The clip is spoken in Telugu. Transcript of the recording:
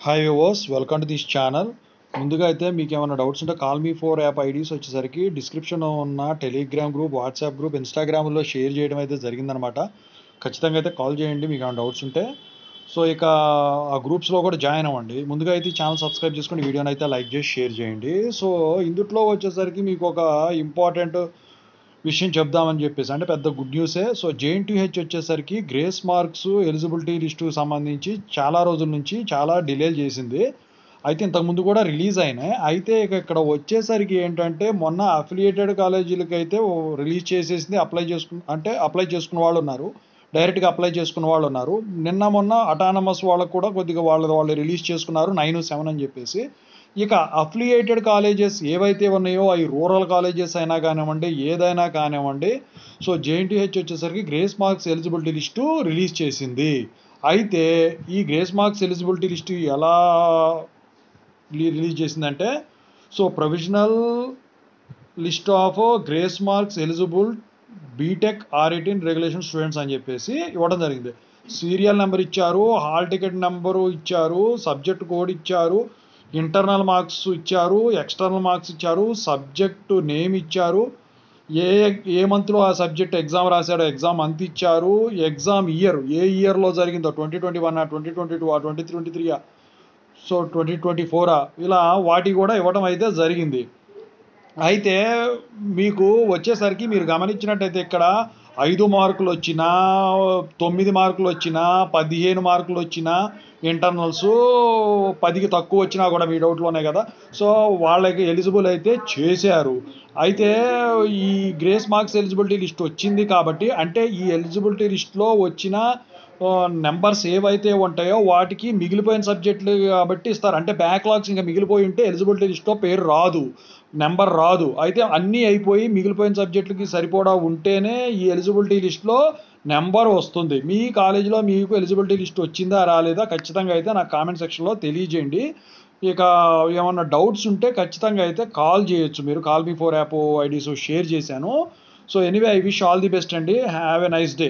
Hi viewers, welcome to this channel. ముందుగా అయితే మీకు ఏమైనా డౌట్స్ ఉంటే కాల్ మీ ఫోర్ యాప్ ఐడీస్ వచ్చేసరికి డిస్క్రిప్షన్లో ఉన్న టెలిగ్రామ్ గ్రూప్, వాట్సాప్ గ్రూప్, ఇన్స్టాగ్రామ్లో షేర్ చేయడం అయితే జరిగిందనమాట. ఖచ్చితంగా అయితే కాల్ చేయండి మీకు ఏమైనా డౌట్స్ ఉంటే. సో ఇక ఆ గ్రూప్స్లో కూడా జాయిన్ అవ్వండి. ముందుగా అయితే ఈ ఛానల్ సబ్స్క్రైబ్ చేసుకొని వీడియోని అయితే లైక్ చేసి షేర్ చేయండి. సో ఇందులో వచ్చేసరికి మీకు ఒక ఇంపార్టెంట్ విషయం చెప్దామని చెప్పేసి, అంటే పెద్ద గుడ్ న్యూసే. సో జేఎన్టీహెచ్ వచ్చేసరికి గ్రేస్ మార్క్స్ ఎలిజిబిలిటీ లిస్టుకు సంబంధించి చాలా రోజుల నుంచి చాలా డిలే చేసింది. అయితే ఇంతకుముందు కూడా రిలీజ్ అయినాయి. అయితే ఇక ఇక్కడ వచ్చేసరికి ఏంటంటే మొన్న అఫిలియేటెడ్ కాలేజీలకి అయితే రిలీజ్ చేసేసింది. అప్లై చేసుకున్న వాళ్ళు ఉన్నారు, డైరెక్ట్గా అప్లై చేసుకున్న వాళ్ళు ఉన్నారు. నిన్న మొన్న అటానమస్ వాళ్ళకు కూడా కొద్దిగా వాళ్ళు రిలీజ్ చేసుకున్నారు 9/7 అని చెప్పేసి. ఇక అఫిలియేటెడ్ కాలేజెస్ ఏవైతే ఉన్నాయో అవి రూరల్ కాలేజెస్ అయినా కానివ్వండి, ఏదైనా కానివ్వండి, సో జేఎన్టీహెచ్ వచ్చేసరికి grace marks eligibility list release చేసింది. అయితే ఈ గ్రేస్ మార్క్స్ ఎలిజిబిలిటీ లిస్టు ఎలా రిలీజ్ చేసిందంటే, so provisional list of grace marks eligible BTech R18 regulation students అని చెప్పేసి ఇవ్వడం జరిగింది. సీరియల్ నెంబర్ ఇచ్చారు, హాల్ టికెట్ నెంబరు ఇచ్చారు, సబ్జెక్ట్ కోడ్ ఇచ్చారు, ఇంటర్నల్ మార్క్స్ ఇచ్చారు, ఎక్స్టర్నల్ మార్క్స్ ఇచ్చారు, సబ్జెక్టు నేమ్ ఇచ్చారు, ఏ ఏ మంత్లో ఆ సబ్జెక్ట్ ఎగ్జామ్ రాశాడో ఎగ్జామ్ మంత్ ఇచ్చారు, ఎగ్జామ్ ఇయర్ ఏ ఇయర్లో జరిగిందో 2021, 2022, 2023, సో 2024 ఇలా వాటి కూడా ఇవ్వడం అయితే జరిగింది. అయితే మీకు వచ్చేసరికి మీరు గమనించినట్టయితే ఇక్కడ 5 మార్కులు వచ్చినా, 9 మార్కులు వచ్చినా, 15 మార్కులు వచ్చినా, ఇంటర్నల్స్ 10కి తక్కువ వచ్చినా కూడా మీ డౌట్లోనే కదా, సో వాళ్ళకి ఎలిజిబుల్ అయితే చేశారు. అయితే ఈ గ్రేస్ మార్క్స్ ఎలిజిబిలిటీ లిస్ట్ వచ్చింది కాబట్టి, అంటే ఈ ఎలిజిబిలిటీ లిస్ట్లో వచ్చిన నెంబర్స్ ఏవైతే ఉంటాయో వాటికి మిగిలిపోయిన సబ్జెక్టులు కాబట్టి ఇస్తారు. అంటే బ్యాక్లాగ్స్ ఇంకా మిగిలిపోయి ఉంటే ఎలిజిబిలిటీ లిస్ట్లో పేరు రాదు, నెంబర్ రాదు. అయితే అన్నీ అయిపోయి మిగిలిపోయిన సబ్జెక్టులకి సరిపోడా ఉంటేనే ఈ ఎలిజిబిలిటీ లిస్ట్లో నెంబర్ వస్తుంది. మీ కాలేజీలో మీకు ఎలిజిబిలిటీ లిస్ట్ వచ్చిందా రాలేదా ఖచ్చితంగా అయితే నాకు కామెంట్ సెక్షన్లో తెలియజేయండి. ఇక ఏమన్నా డౌట్స్ ఉంటే ఖచ్చితంగా అయితే కాల్ చేయొచ్చు మీరు. కాల్ మీ ఫోర్ యాప్ ఐడీస్ షేర్ చేశాను. So anyway, I wish all the best అండి. Have a nice day.